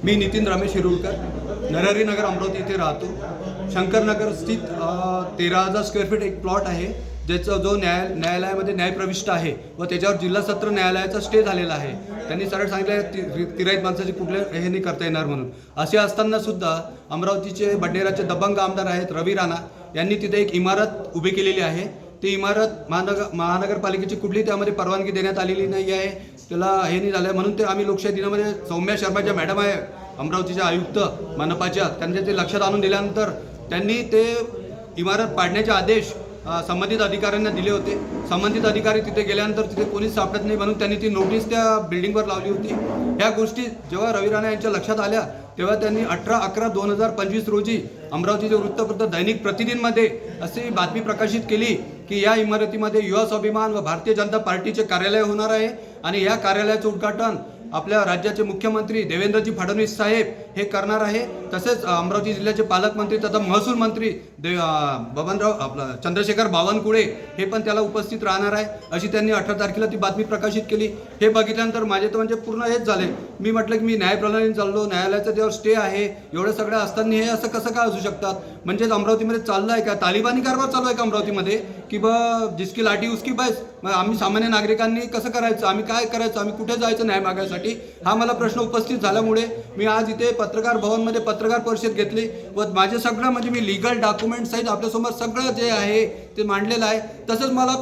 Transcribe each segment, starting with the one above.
मी नितीन रमेश हिरुळकर, नरहरी नगर अमरावती इथे राहतो. शंकरनगर स्थित 13,000 स्क्वेअर फीट एक प्लॉट आहे, ज्याचा जो न्यायालयामध्ये न्यायप्रविष्ट आहे व त्याच्यावर जिल्हा सत्र न्यायालयाचा स्टे झालेला आहे. त्यांनी सरळ सांगितलं तिराईत माणसाची कुठल्या हे नाही करता येणार म्हणून. असे असताना सुद्धा अमरावतीचे बडनेराचे दबंग आमदार आहेत रवी राणा यांनी तिथे एक इमारत उभी केलेली आहे. ती इमारत महानगरपालिकेची कुठली त्यामध्ये परवानगी देण्यात आलेली नाही आहे. त्याला हे नाही झालं म्हणून ते आम्ही लोकशाही दिनामध्ये सौम्या शर्मा ज्या मॅडम आहे अमरावतीच्या आयुक्त मनपाच्या, त्यांच्या ते लक्षात आणून दिल्यानंतर त्यांनी ते इमारत पाडण्याचे आदेश संबंधित अधिकाऱ्यांना दिले होते. संबंधित अधिकारी तिथे गेल्यानंतर तिथे कोणीच सापडत नाही म्हणून त्यांनी ती नोटीस त्या बिल्डिंगवर लावली होती. ह्या गोष्टी जेव्हा रवी राणा यांच्या लक्षात आल्या तेव्हा त्यांनी 18/11/2025 रोजी अमरावतीचे वृत्तपत्र दैनिक प्रतिदिनमध्ये अशी बातमी प्रकाशित केली की या इमारतीमध्ये युवा स्वाभिमान व भारतीय जनता पार्टीचे कार्यालय होणार आहे आणि या कार्यालयाचे उद्घाटन आपल्या राज्याचे मुख्यमंत्री देवेंद्रजी फडणवीस साहेब हे करणार आहे. तसेच अमरावती जिल्ह्याचे पालकमंत्री तथा महसूल मंत्री चंद्रशेखर बावनकुळे हे पण त्याला उपस्थित राहणार आहे, अशी त्यांनी 18 तारखेला ती बातमी प्रकाशित केली. हे बघितल्यानंतर माझे तर म्हणजे पूर्ण हेच झाले. मी म्हटलं की मी न्यायप्रणालीने चाललो, न्यायालयाचा त्यावर स्टे आहे, एवढं सगळं असताना हे असं कसं काय असू शकतात? म्हणजेच अमरावतीमध्ये चाललं आहे का तालिबानी कारभार चालू आहे का अमरावतीमध्ये, की जिसकी लाठी उसकी बैस? मग आम्ही सामान्य नागरिकांनी कसं करायचं, आम्ही काय करायचं, आम्ही कुठे जायचं न्याय मागायसाठी? हा मला प्रश्न उपस्थित झाल्यामुळे मी आज इथे पत्रकार भवनमध्ये पत्रकार परिषद घेतली व माझे सगळं म्हणजे मी लीगल डॉक्युमेंट सहित आपल्यासमोर सगळं जे आहे ते मांडलेलं आहे. तसंच मला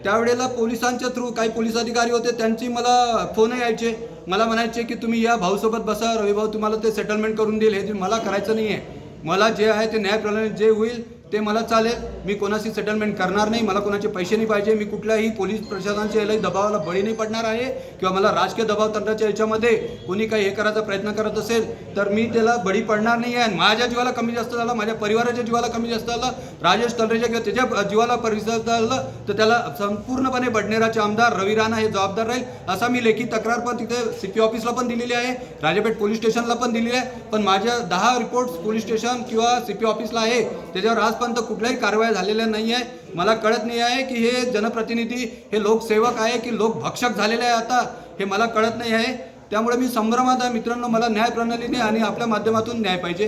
त्यावेळेला पोलिसांच्या थ्रू काही पोलीस अधिकारी होते, त्यांची मला फोन यायचे, मला म्हणायचे की तुम्ही या भाऊसोबत बसा, रवी भाऊ तुम्हाला ते सेटलमेंट करून देईल. हे मला करायचं नाही आहे. मला जे आहे ते न्यायप्रणाली जे होईल ते मला चालेल. मी कोणाशी सेटलमेंट करणार नाही, मला कोणाचे पैसे नाही पाहिजे. मी कुठल्याही पोलीस प्रशासनाच्या याला दबावाला बळी नाही पडणार आहे किंवा मला राजकीय दबाव तंत्राच्या याच्यामध्ये कोणी काही हे करायचा प्रयत्न करत असेल तर मी त्याला बळी पडणार नाही आहे. माझ्या जीवाला कमी जास्त झाला, माझ्या परिवाराच्या जीवाला कमी जास्त झाला, राजेश तलरेच्या किंवा त्याच्या जीवाला परिसर झालं तर त्याला संपूर्णपणे बडनेराचे आमदार रवी राणा हे जबाबदार राहील. असा मी लेखी तक्रार पण तिथे CP ऑफिसला पण दिलेली आहे, राजापेठ पोलीस स्टेशनला पण दिलेली आहे. पण माझ्या 10 रिपोर्ट्स पोलीस स्टेशन किंवा CP ऑफिसला आहे, त्याच्यावर आजपर्यंत कुठल्याही कारवाई झालेल्या नाही आहे. मला कळत नाही आहे की हे जनप्रतिनिधी हे लोकसेवक आहे की लोकभक्षक झालेले आहे आता, हे मला कळत नाही आहे. त्यामुळे मी संभ्रमात आहे मित्रांनो. मला न्याय प्रणालीने आणि आपल्या माध्यमातून न्याय पाहिजे.